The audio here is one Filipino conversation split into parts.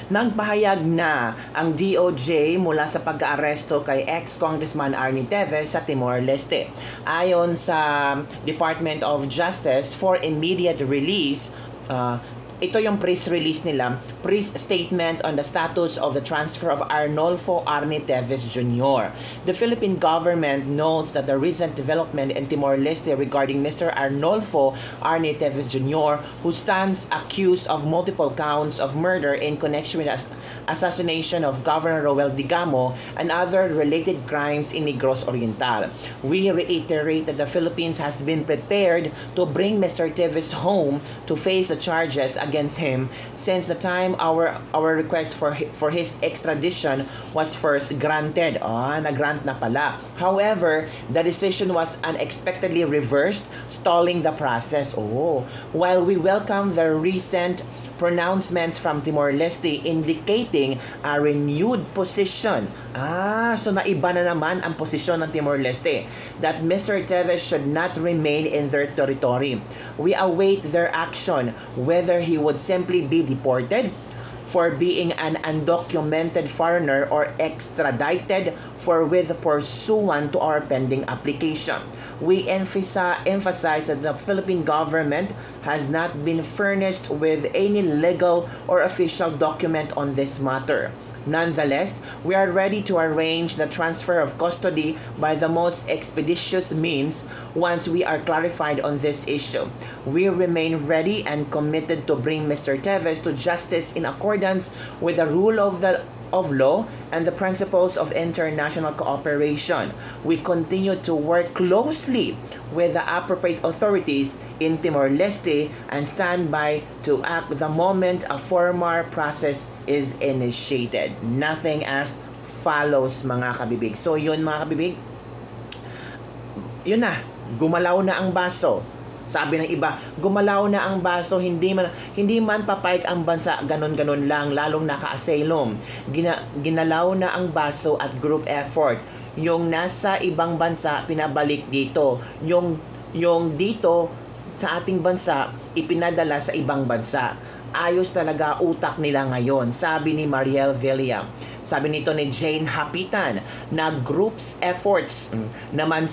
Nagpahayag na ang DOJ mula sa pag-aaresto kay ex-Congressman Arnie Teves sa Timor-Leste. Ayon sa Department of Justice for immediate release, ito yung press release nila, press statement on the status of the transfer of Arnolfo Arnie Teves Jr. The Philippine government notes that the recent development in Timor-Leste regarding Mr. Arnolfo Arnie Teves Jr., who stands accused of multiple counts of murder in connection with assassination of Governor Roel Digamo and other related crimes in Negros Oriental. We reiterate that the Philippines has been prepared to bring Mr. Teves home to face the charges against him since the time our request for his extradition was first granted. Na-grant na pala. However, the decision was unexpectedly reversed, stalling the process. While we welcome the recent pronouncements from Timor-Leste indicating a renewed position. So naiba na naman ang posisyon ng Timor-Leste that Mr. Teves should not remain in their territory. We await their action whether he would simply be deported for being an undocumented foreigner or extradited forthwith pursuant to our pending application. We emphasize that the Philippine government has not been furnished with any legal or official document on this matter. Nonetheless, we are ready to arrange the transfer of custody by the most expeditious means once we are clarified on this issue. We remain ready and committed to bring Mr. Teves to justice in accordance with the rule of law and the principles of international cooperation. We continue to work closely with the appropriate authorities in Timor-Leste and stand by to act the moment a formal process is initiated. Nothing as follows, mga kabibig. So yun, mga kabibig, yun na, gumalaw na ang baso. Sabi ng iba, gumalaw na ang baso, hindi man papayag ang bansa, ganon-ganon lang, lalong naka-asylum. Ginalaw na ang baso at group effort. Yung nasa ibang bansa, pinabalik dito. Yung dito, sa ating bansa, ipinadala sa ibang bansa. Ayos talaga utak nila ngayon, sabi ni Mariel Villa. Sabi nito ni Jane Hapitan, na groups efforts naman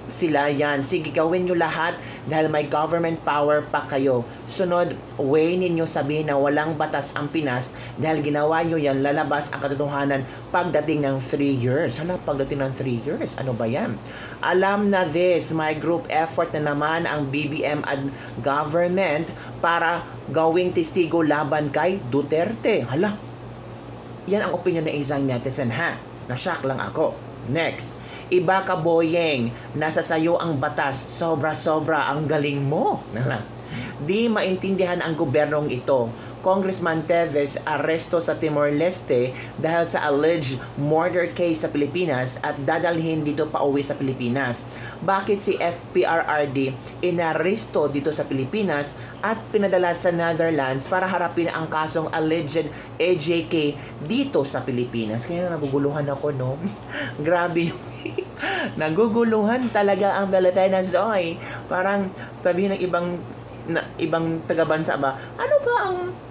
sila yan. Sige, gawin nyo lahat dahil may government power pa kayo. Sunod, way ninyo sabihin na walang batas ang Pinas dahil ginawa nyo yan, lalabas ang katotohanan pagdating ng 3 years. Pagdating ng 3 years? Ano ba yan? Alam na this, my group effort na naman ang BBM at government para gawing testigo laban kay Duterte. Yan ang opinion ng isang netizen, ha? Na-shock lang ako. Next, iba ka boyeng, nasa sayo ang batas, sobra-sobra ang galing mo. Di maintindihan ang gobernong ito. Congressman Teves aresto sa Timor-Leste dahil sa alleged murder case sa Pilipinas at dadalhin dito pa uwi sa Pilipinas. Bakit si FPRRD inaresto dito sa Pilipinas at pinadala sa Netherlands para harapin ang kasong alleged AJK dito sa Pilipinas? Kaya naguguluhan ako, no? Grabe yung naguguluhan talaga ang Pilipinas, oy. Parang sabihin ng ibang taga-bansa ba, ano ba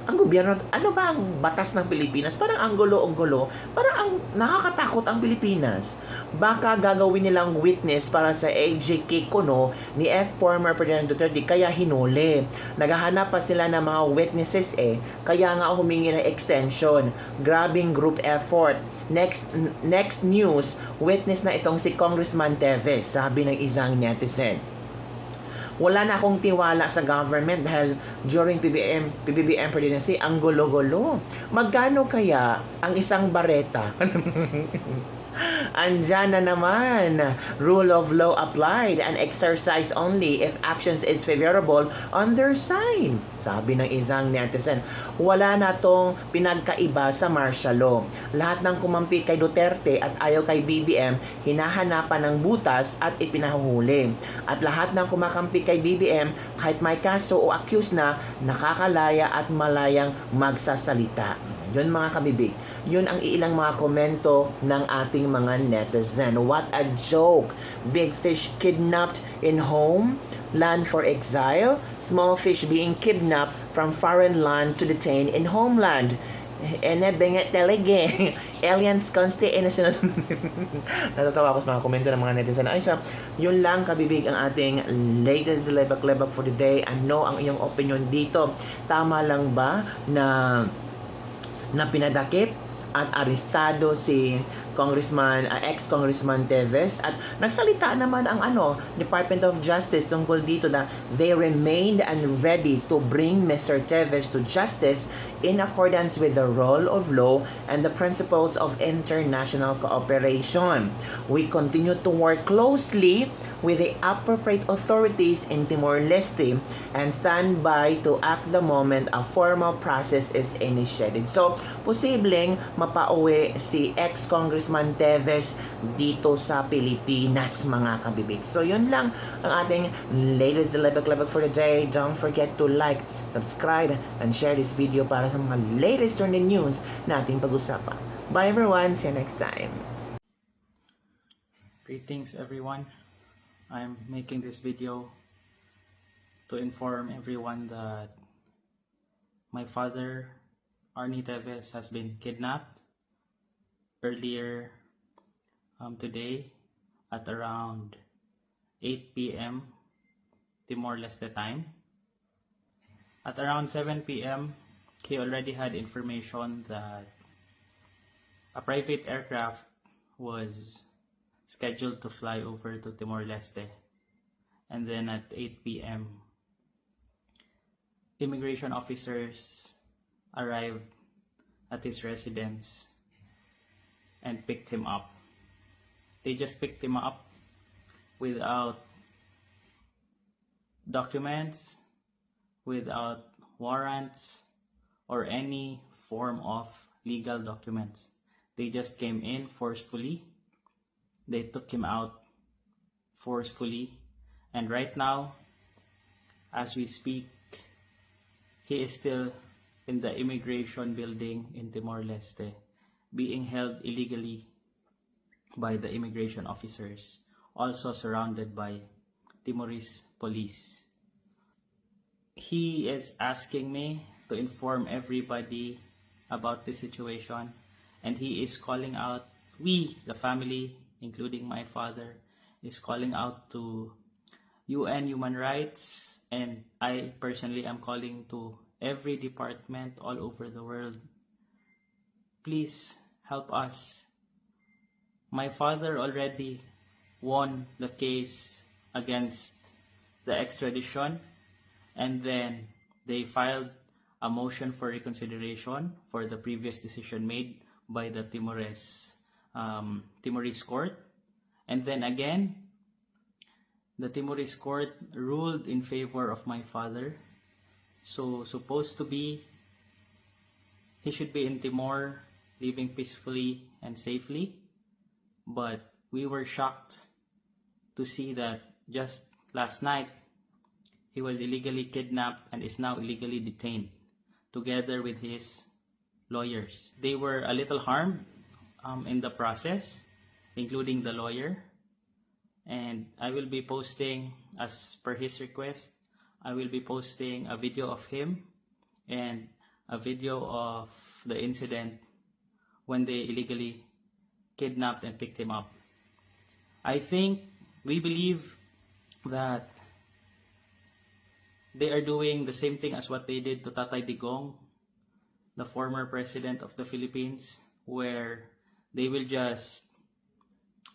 ang gobyerno, ano ba ang batas ng Pilipinas? Parang ang gulo-gulo, parang ang nakakatakot ang Pilipinas. Baka gagawin nilang witness para sa AJK kuno ni former President Duterte, kaya hinuli. Naghahanap pa sila ng mga witnesses kaya nga humingi ng extension. Grabing group effort. Next news, witness na itong si Congressman Teves, sabi ng isang netizen. Wala na akong tiwala sa government dahil during PBBM presidency, ang gulo-gulo. Magkano kaya ang isang bareta? Andyan na naman. Rule of law applied and exercise only if actions is favorable on their side. Sabi ng isang netizen, wala na tong pinagkaiba sa martial law. Lahat ng kumampi kay Duterte at ayaw kay BBM, hinahanapan ng butas at ipinahuhuli. At lahat ng kumakampi kay BBM, kahit may kaso o accuse na, nakakalaya at malayang magsasalita. Yun, mga kabibig. Yun ang ilang mga komento ng ating mga netizen. What a joke! Big fish kidnapped in home, land for exile. Small fish being kidnapped from foreign land to detain in homeland. Benget talaga. Aliens consti Natatawa ako sa mga komento ng mga netizen. Ay, yun lang kabibig ang ating latest lebak-lebak for the day. Ano ang iyong opinion dito? Tama lang ba na pinadakip at arestado si ex-Congressman Teves, at nagsalita naman ang Department of Justice tungkol dito na they remained and ready to bring Mr. Teves to justice in accordance with the rule of law and the principles of international cooperation. We continue to work closely with the appropriate authorities in Timor-Leste and stand by to act the moment a formal process is initiated. So, posibleng mapauwi si ex-Congressman Teves dito sa Pilipinas, mga kabibig. So, yun lang ang ating latest level for the day. Don't forget to like, subscribe, and share this video para sa mga latest trending news na ating pag-usapan. Bye everyone! See you next time! Greetings everyone. I'm making this video to inform everyone that my father, Arnie Teves, has been kidnapped earlier today at around 8 p.m. Timor-Leste time. At around 7 p.m., he already had information that a private aircraft was scheduled to fly over to Timor-Leste. And then at 8 p.m., immigration officers arrived at his residence and picked him up. They just picked him up without documents, without warrants, or any form of legal documents. They just came in forcefully. They took him out forcefully, and right now, as we speak, he is still in the immigration building in Timor-Leste, being held illegally by the immigration officers, also surrounded by Timorese police. He is asking me to inform everybody about this situation, and he is calling out, we, the family, including my father, is calling out to UN Human Rights, and I personally am calling to every department all over the world. Please help us. My father already won the case against the extradition, and then they filed a motion for reconsideration for the previous decision made by the Timorese court, and then again the Timorese court ruled in favor of my father. So supposed to be he should be in Timor living peacefully and safely, but we were shocked to see that just last night he was illegally kidnapped and is now illegally detained together with his lawyers. They were a little harmed in the process, including the lawyer, and I will be posting, as per his request, I will be posting a video of him and a video of the incident when they illegally kidnapped and picked him up. I think we believe that they are doing the same thing as what they did to Tatay Digong, the former president of the Philippines, where they will just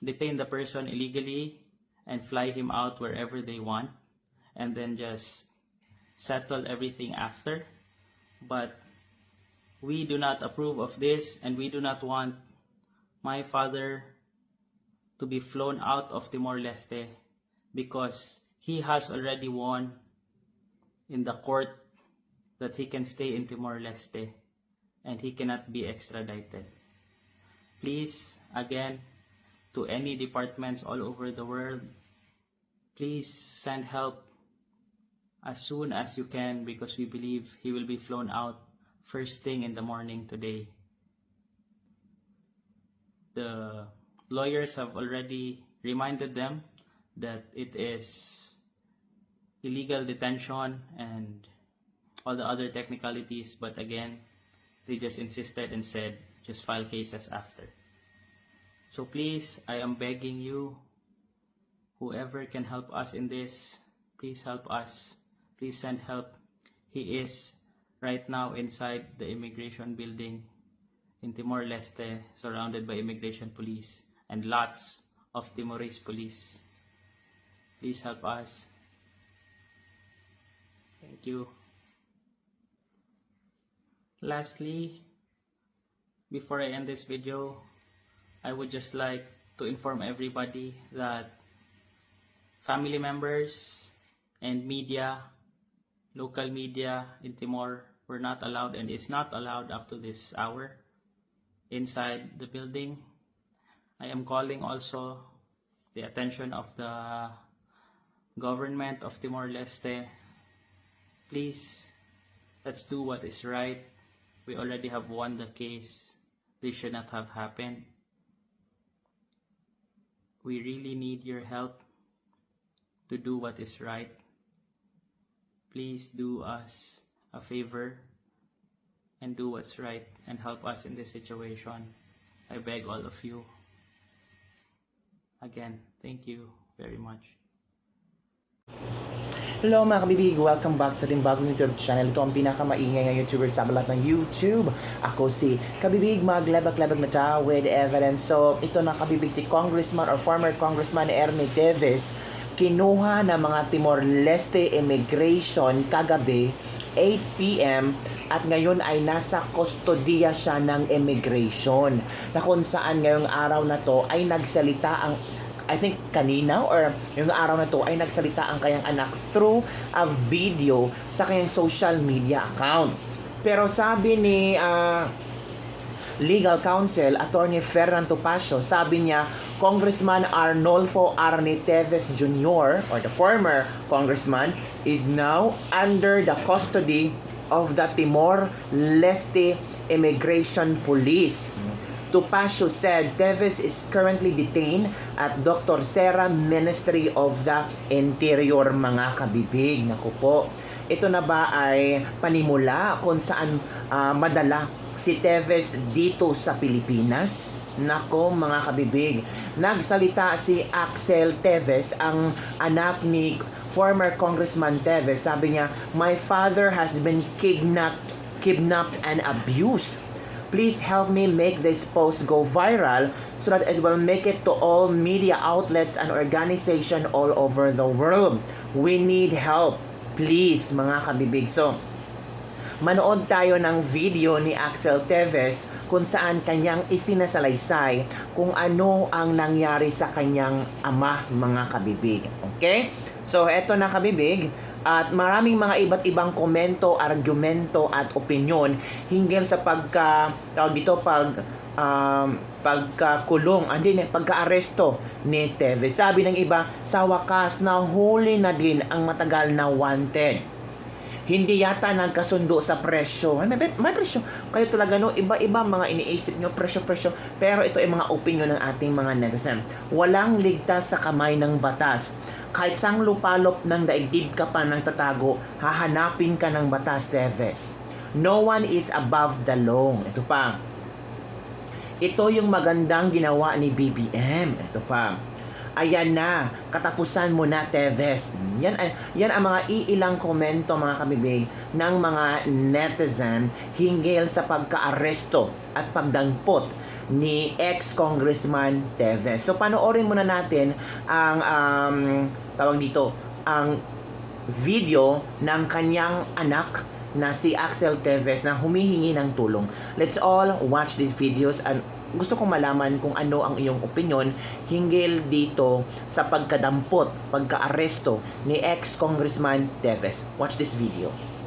detain the person illegally and fly him out wherever they want, and then just settle everything after. But we do not approve of this, and we do not want my father to be flown out of Timor-Leste, because he has already won in the court that he can stay in Timor-Leste and he cannot be extradited. Please, again, to any departments all over the world, please send help as soon as you can, because we believe he will be flown out first thing in the morning today. The lawyers have already reminded them that it is illegal detention and all the other technicalities, but again, they just insisted and said, just file cases after. So please, I am begging you, whoever can help us in this, please help us. Please send help. He is right now inside the immigration building in Timor-Leste, surrounded by immigration police and lots of Timorese police. Please help us. Thank you. Lastly, before I end this video, I would just like to inform everybody that family members and media, local media in Timor were not allowed and is not allowed up to this hour inside the building. I am calling also the attention of the government of Timor-Leste. Please, let's do what is right. We already have won the case. This should not have happened. We really need your help to do what is right. Please do us a favor and do what's right and help us in this situation. I beg all of you. Again, thank you very much. Hello mga kabibig, welcome back sa ating bagong YouTube channel. Ito ang pinakamaingay ng YouTuber sa balat ng YouTube. Ako si Kabibig, maglabag-labag na ta with evidence. So, ito na kabibig si Congressman or former Congressman Ernie Teves. Kinuha ng mga Timor-Leste immigration kagabi, 8 p.m. at ngayon ay nasa kustodiya siya ng immigration. Na kung saan ngayong araw na to ay nagsalita ang I think kanina or yung araw na to ay nagsalita ang kanyang anak through a video sa kanyang social media account. Pero sabi ni legal counsel, Attorney Ferran Topacio, sabi niya, Congressman Arnolfo Arnie Teves Jr. or the former congressman is now under the custody of the Timor-Leste Immigration Police. Topacio said Teves is currently detained at Dr. Serra Ministry of the Interior, mga kabibig. Naku po, ito na ba ay panimula kung saan madala si Teves dito sa Pilipinas? Nako mga kabibig, nagsalita si Axel Teves, ang anak ni former Congressman Teves. Sabi niya, "My father has been kidnapped and abused. Please help me make this post go viral so that it will make it to all media outlets and organization all over the world. We need help. Please," mga kabibig. So, manood tayo ng video ni Axel Teves kung saan kanyang isinasalaysay kung ano ang nangyari sa kanyang ama, mga kabibig. Okay? So, eto na kabibig. At maraming mga iba't ibang komento, argumento at opinyon hinggil sa pagka-aresto ni Teves. Sabi ng iba, sa wakas nahuli na din ang matagal na wanted. Hindi yata nagkasundo sa presyo. May presyo. Kayo talaga no, iba-iba mga iniisip nyo, presyo. Pero ito ay mga opinion ng ating mga netizen. Walang ligtas sa kamay ng batas. Kahit sang lupalop ng daigdig ka pa ng tatago, hahanapin ka ng batas, Teves. No one is above the law. Ito pa. Ito yung magandang ginawa ni BBM. Ito pa. Ayan na, katapusan mo na, Teves. Yan ang mga iilang komento, mga kabibig, ng mga netizen hinggil sa pagka-aresto at pagdangpot ni ex-congressman Teves. So panoorin muna natin ang ang video ng kanyang anak na si Axel Teves na humihingi ng tulong. Let's all watch these videos and gusto kong malaman kung ano ang iyong opinion hinggil dito sa pagkadampot, pagka-aresto ni ex-congressman Teves. Watch this video.